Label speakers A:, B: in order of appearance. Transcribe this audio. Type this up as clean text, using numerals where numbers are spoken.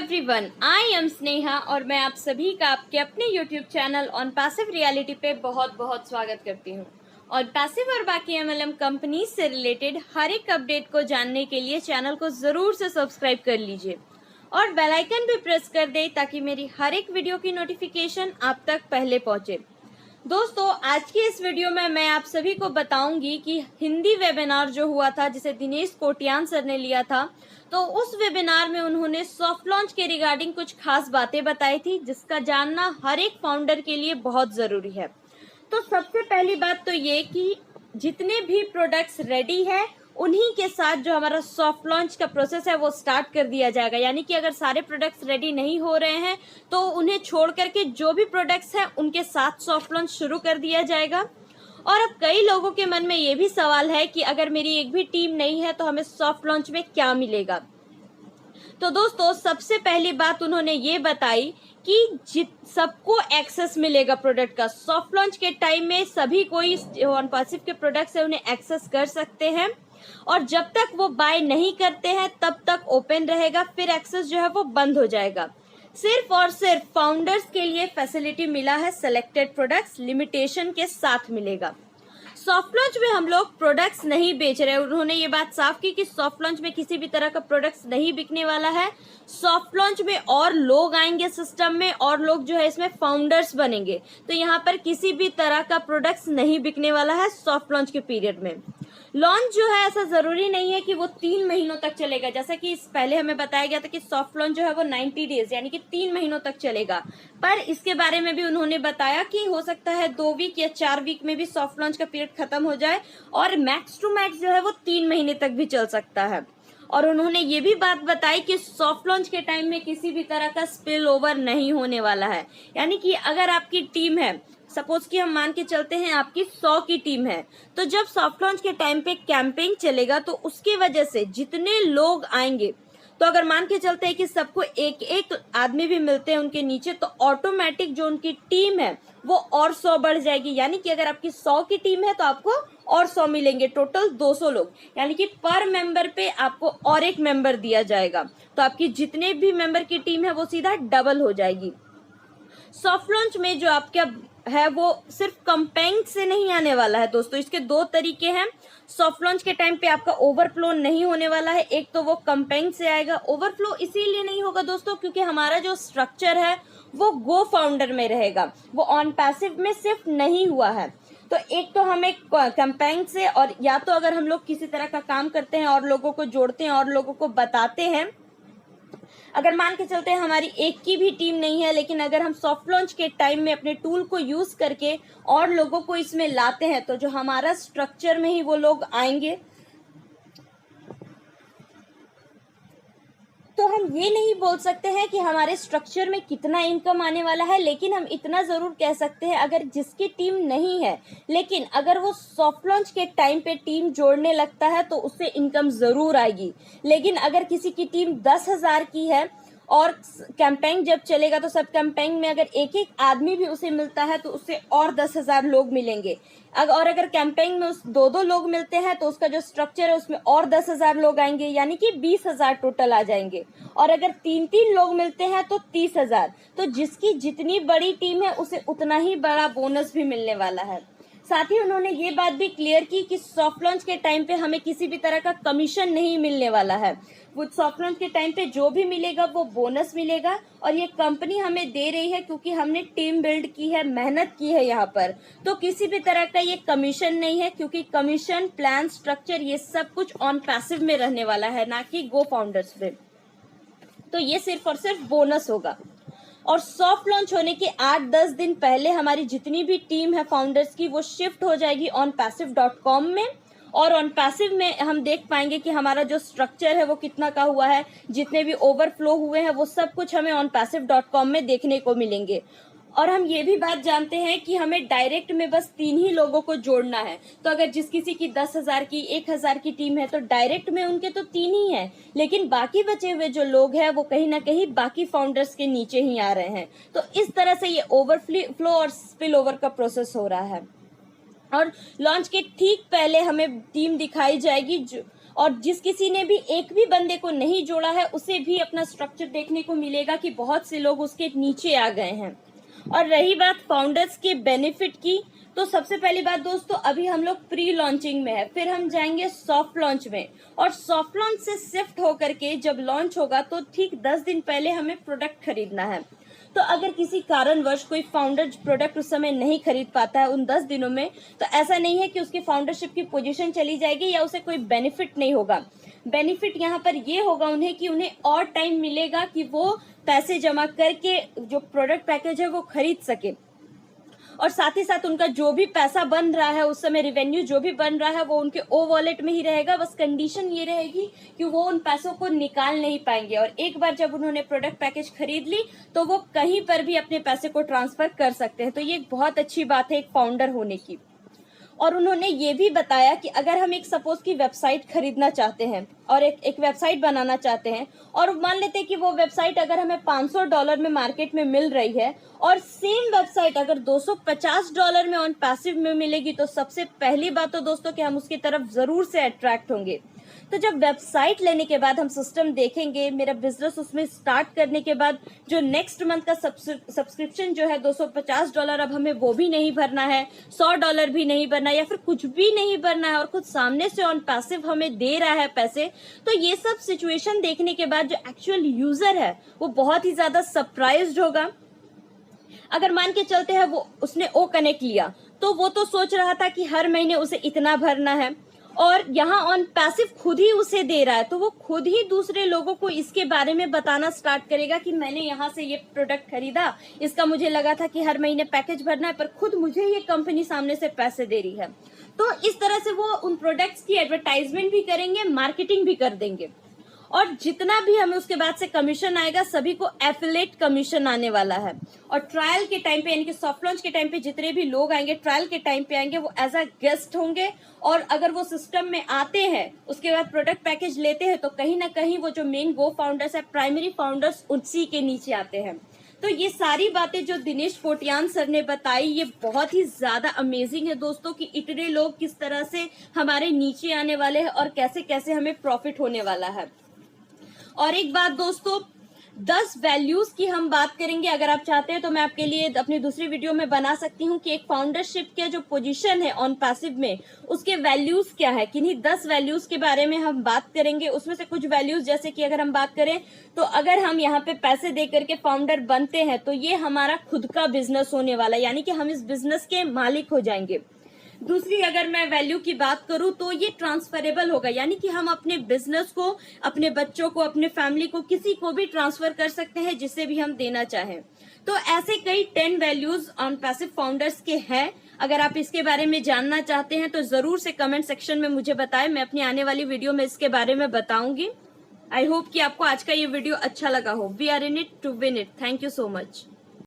A: Everyone, I am Sneha और मैं आप सभी का आपके अपने YouTube channel on passive reality पे बहुत बहुत स्वागत करती हूँ। और पैसिव और बाकी एमएलएम कंपनी से रिलेटेड हर एक अपडेट को जानने के लिए चैनल को जरूर से सब्सक्राइब कर लीजिए और बेल आइकन भी प्रेस कर दे ताकि मेरी हर एक वीडियो की नोटिफिकेशन आप तक पहले पहुंचे। दोस्तों, आज की इस वीडियो में मैं आप सभी को बताऊंगी कि हिंदी वेबिनार जो हुआ था जिसे दिनेश कोटियान सर ने लिया था, तो उस वेबिनार में उन्होंने सॉफ्ट लॉन्च के रिगार्डिंग कुछ खास बातें बताई थी जिसका जानना हर एक फाउंडर के लिए बहुत जरूरी है। तो सबसे पहली बात तो ये कि जितने भी प्रोडक्ट्स रेडी है उन्हीं के साथ जो हमारा सॉफ्ट लॉन्च का प्रोसेस है वो स्टार्ट कर दिया जाएगा। यानी कि अगर सारे प्रोडक्ट्स रेडी नहीं हो रहे हैं तो उन्हें छोड़ करके जो भी प्रोडक्ट्स हैं उनके साथ सॉफ्ट लॉन्च शुरू कर दिया जाएगा। और अब कई लोगों के मन में ये भी सवाल है कि अगर मेरी एक भी टीम नहीं है तो हमें सॉफ्ट लॉन्च में क्या मिलेगा। तो दोस्तों, सबसे पहली बात उन्होंने ये बताई कि सबको एक्सेस मिलेगा प्रोडक्ट का। सॉफ्ट लॉन्च के टाइम में सभी कोई ऑन पैसिव के प्रोडक्ट्स है उन्हें एक्सेस कर सकते हैं और जब तक वो बाय नहीं करते हैं तब तक ओपन रहेगा, फिर एक्सेस जो है वो बंद हो जाएगा। सिर्फ और सिर्फ फाउंडर्स के लिए फैसिलिटी मिला है, सिलेक्टेड प्रोडक्ट्स लिमिटेशन के साथ मिलेगा। सॉफ्ट लॉन्च में हम लोग प्रोडक्ट्स नहीं बेच रहे हैं। उन्होंने ये बात साफ की कि सॉफ्ट लॉन्च में किसी भी तरह का प्रोडक्ट्स नहीं बिकने वाला है। सॉफ्ट लॉन्च में और लोग आएंगे सिस्टम में और लोग जो है इसमें फाउंडर्स बनेंगे, तो यहाँ पर किसी भी तरह का प्रोडक्ट्स नहीं बिकने वाला है सॉफ्ट लॉन्च के पीरियड में। लॉन्च जो है ऐसा जरूरी नहीं है कि वो 3 महीनों तक चलेगा, जैसा कि पहले हमें बताया गया था कि सॉफ्ट लॉन्च जो है वो 90 डेज यानी कि 3 महीनों तक चलेगा। पर इसके बारे में भी उन्होंने बताया कि हो सकता है 2 वीक या 4 वीक में भी सॉफ्ट लॉन्च का पीरियड खत्म हो जाए और मैक्स टू मैक्स जो है वो 3 महीने तक भी चल सकता है। और उन्होंने ये भी बात बताई कि सॉफ्ट लॉन्च के टाइम में किसी भी तरह का स्पिल ओवर नहीं होने वाला है। यानी कि अगर आपकी टीम है, सपोज कि हम मान के चलते हैं आपकी 100 की टीम है, तो जब सॉफ्ट लॉन्च के टाइम पे कैंपेन चलेगा तो उसकी वजह से जितने लोग आएंगे, तो अगर मान के चलते हैं कि सबको एक एक आदमी भी मिलते हैं उनके नीचे, तो ऑटोमेटिक जो उनकी टीम है वो और 100 बढ़ जाएगी। यानी कि अगर आपकी 100 की टीम है तो आपको और 100 मिलेंगे, टोटल 200 लोग। यानी कि पर मेंबर पे आपको और एक मेंबर दिया जाएगा, तो आपकी जितने भी मेंबर की टीम है वो सीधा डबल हो जाएगी। सॉफ्ट लॉन्च में जो आपका है वो सिर्फ कंपेन से नहीं आने वाला है दोस्तों। इसके 2 तरीके हैं। सॉफ्ट लॉन्च के टाइम पे आपका ओवरफ्लो नहीं होने वाला है। एक तो वो कंपेन से आएगा। ओवरफ्लो इसीलिए नहीं होगा दोस्तों क्योंकि हमारा जो स्ट्रक्चर है वो गो फाउंडर में रहेगा, वो ऑन पैसिव में शिफ्ट नहीं हुआ है। तो एक तो हमें कंपेन से, और या तो अगर हम लोग किसी तरह का काम करते हैं और लोगों को जोड़ते हैं और लोगों को बताते हैं, अगर मान के चलते हैं हमारी एक की भी टीम नहीं है, लेकिन अगर हम सॉफ्ट लॉन्च के टाइम में अपने टूल को यूज करके और लोगों को इसमें लाते हैं तो जो हमारा स्ट्रक्चर में ही वो लोग आएंगे। तो हम ये नहीं बोल सकते हैं कि हमारे स्ट्रक्चर में कितना इनकम आने वाला है, लेकिन हम इतना जरूर कह सकते हैं अगर जिसकी टीम नहीं है लेकिन अगर वो सॉफ्ट लॉन्च के टाइम पे टीम जोड़ने लगता है तो उससे इनकम जरूर आएगी। लेकिन अगर किसी की टीम 10,000 की है और कैंपेन जब चलेगा तो सब कैंपेन में अगर एक एक आदमी भी उसे मिलता है तो उससे और 10,000 लोग मिलेंगे। और अगर कैंपेन में उस 2-2 लोग मिलते हैं तो उसका जो स्ट्रक्चर है उसमें और 10,000 लोग आएंगे, यानी कि 20,000 टोटल आ जाएंगे। और अगर 3-3 लोग मिलते हैं तो 30,000। तो जिसकी जितनी बड़ी टीम है उसे उतना ही बड़ा बोनस भी मिलने वाला है। साथ ही उन्होंने ये बात भी क्लियर की कि सॉफ्ट लॉन्च के टाइम पे हमें किसी भी तरह का कमीशन नहीं मिलने वाला है। वो सॉफ्ट लॉन्च के टाइम पे जो भी मिलेगा वो बोनस मिलेगा और ये कंपनी हमें दे रही है क्योंकि हमने टीम बिल्ड की है, मेहनत की है यहाँ पर। तो किसी भी तरह का ये कमीशन नहीं है क्योंकि कमीशन, प्लान, स्ट्रक्चर ये सब कुछ ऑन पैसिव में रहने वाला है, ना कि गो फाउंडर्स में। तो ये सिर्फ और सिर्फ बोनस होगा। और सॉफ्ट लॉन्च होने के 8-10 दिन पहले हमारी जितनी भी टीम है फाउंडर्स की वो शिफ्ट हो जाएगी onpassive.com में। और ऑन पैसिव में हम देख पाएंगे कि हमारा जो स्ट्रक्चर है वो कितना का हुआ है, जितने भी ओवरफ्लो हुए हैं वो सब कुछ हमें onpassive.com में देखने को मिलेंगे। और हम ये भी बात जानते हैं कि हमें डायरेक्ट में बस 3 ही लोगों को जोड़ना है। तो अगर किसी की 10,000 की, 1,000 की टीम है तो डायरेक्ट में उनके तो 3 ही हैं, लेकिन बाकी बचे हुए जो लोग हैं वो कहीं ना कहीं बाकी फाउंडर्स के नीचे ही आ रहे हैं। तो इस तरह से ये ओवरफ्लो और स्पिल ओवर का प्रोसेस हो रहा है। और लॉन्च के ठीक पहले हमें टीम दिखाई जाएगी और जिस किसी ने भी एक भी बंदे को नहीं जोड़ा है उसे भी अपना स्ट्रक्चर देखने को मिलेगा कि बहुत से लोग उसके नीचे आ गए हैं। और रही बात फाउंडर्स के बेनिफिट की, तो सबसे पहली बात दोस्तों, अभी हम लोग प्री लॉन्चिंग में है, फिर हम जाएंगे सॉफ्ट लॉन्च में, और सॉफ्ट लॉन्च से शिफ्ट होकर के जब लॉन्च होगा तो ठीक 10 दिन पहले हमें प्रोडक्ट खरीदना है। तो अगर किसी कारणवश कोई फाउंडर प्रोडक्ट उस समय नहीं खरीद पाता है उन 10 दिनों में, तो ऐसा नहीं है कि उसकी फाउंडरशिप की पोजीशन चली जाएगी या उसे कोई बेनिफिट नहीं होगा। बेनिफिट यहाँ पर ये होगा उन्हें कि उन्हें और टाइम मिलेगा कि वो पैसे जमा करके जो प्रोडक्ट पैकेज है वो खरीद सके, और साथ ही साथ उनका जो भी पैसा बन रहा है उस समय रेवेन्यू जो भी बन रहा है वो उनके ओ वॉलेट में ही रहेगा। बस कंडीशन ये रहेगी कि वो उन पैसों को निकाल नहीं पाएंगे, और एक बार जब उन्होंने प्रोडक्ट पैकेज खरीद ली तो वो कहीं पर भी अपने पैसे को ट्रांसफर कर सकते हैं। तो ये एक बहुत अच्छी बात है एक फाउंडर होने की। और उन्होंने ये भी बताया कि अगर हम एक सपोज की वेबसाइट खरीदना चाहते हैं और एक वेबसाइट बनाना चाहते हैं, और मान लेते हैं कि वो वेबसाइट अगर हमें $500 में मार्केट में मिल रही है और सेम वेबसाइट अगर $250 में ऑन पैसिव में मिलेगी, तो सबसे पहली बात तो दोस्तों कि हम उसकी तरफ जरूर से अट्रैक्ट होंगे। तो जब वेबसाइट लेने के बाद हम सिस्टम देखेंगे, मेरा बिजनेस उसमें स्टार्ट करने के बाद जो नेक्स्ट मंथ का सब्सक्रिप्शन जो है $250, अब हमें वो भी नहीं भरना है, $100 भी नहीं भरना या फिर कुछ भी नहीं भरना है, और खुद सामने से ऑन पैसिव हमें दे रहा है पैसे। तो ये सब सिचुएशन देखने के बाद जो एक्चुअल यूजर है वो बहुत ही ज्यादा सरप्राइज्ड होगा। अगर मान के चलते हैं वो उसने ओ कनेक्ट लिया, तो वो तो सोच रहा था कि हर महीने उसे इतना भरना है, और यहाँ ऑन पैसिव खुद ही उसे दे रहा है, तो वो खुद ही दूसरे लोगों को इसके बारे में बताना स्टार्ट करेगा कि मैंने यहाँ से ये प्रोडक्ट खरीदा, इसका मुझे लगा था कि हर महीने पैकेज भरना है, पर खुद मुझे ये कंपनी सामने से पैसे दे रही है। तो इस तरह से वो उन प्रोडक्ट्स की एडवर्टाइजमेंट भी करेंगे, मार्केटिंग भी कर देंगे, और जितना भी हमें उसके बाद से कमीशन आएगा सभी को एफिलेट कमीशन आने वाला है। और ट्रायल के टाइम पे यानी कि सॉफ्ट लॉन्च के टाइम पे जितने भी लोग आएंगे ट्रायल के टाइम पे आएंगे वो एज अ गेस्ट होंगे, और अगर वो सिस्टम में आते हैं उसके बाद प्रोडक्ट पैकेज लेते हैं तो कहीं ना कहीं वो जो मेन गो फाउंडर्स है, प्राइमरी फाउंडर्स, उसी के नीचे आते हैं। तो ये सारी बातें जो दिनेश कोटियान सर ने बताई ये बहुत ही ज्यादा अमेजिंग है दोस्तों, कि इतने लोग किस तरह से हमारे नीचे आने वाले हैं और कैसे कैसे हमें प्रॉफिट होने वाला है। और एक बात दोस्तों, 10 वैल्यूज की हम बात करेंगे। अगर आप चाहते हैं तो मैं आपके लिए अपनी दूसरी वीडियो में बना सकती हूँ कि एक फाउंडरशिप के जो पोजीशन है ऑन पैसिव में उसके वैल्यूज क्या है। किन्हीं 10 वैल्यूज के बारे में हम बात करेंगे। उसमें से कुछ वैल्यूज जैसे कि अगर हम बात करें तो अगर हम यहाँ पे पैसे दे करके फाउंडर बनते हैं तो ये हमारा खुद का बिजनेस होने वाला है, यानी कि हम इस बिजनेस के मालिक हो जाएंगे। दूसरी अगर मैं वैल्यू की बात करूं तो ये ट्रांसफरेबल होगा, यानी कि हम अपने बिजनेस को, अपने बच्चों को, अपने फैमिली को, किसी को भी ट्रांसफर कर सकते हैं जिसे भी हम देना चाहें। तो ऐसे कई 10 वैल्यूज ऑन पैसिव फाउंडर्स के हैं। अगर आप इसके बारे में जानना चाहते हैं तो जरूर से कमेंट सेक्शन में मुझे बताएं, मैं अपनी आने वाली वीडियो में इसके बारे में बताऊंगी। आई होप कि आपको आज का ये वीडियो अच्छा लगा हो। We are in it to win it. Thank you so much.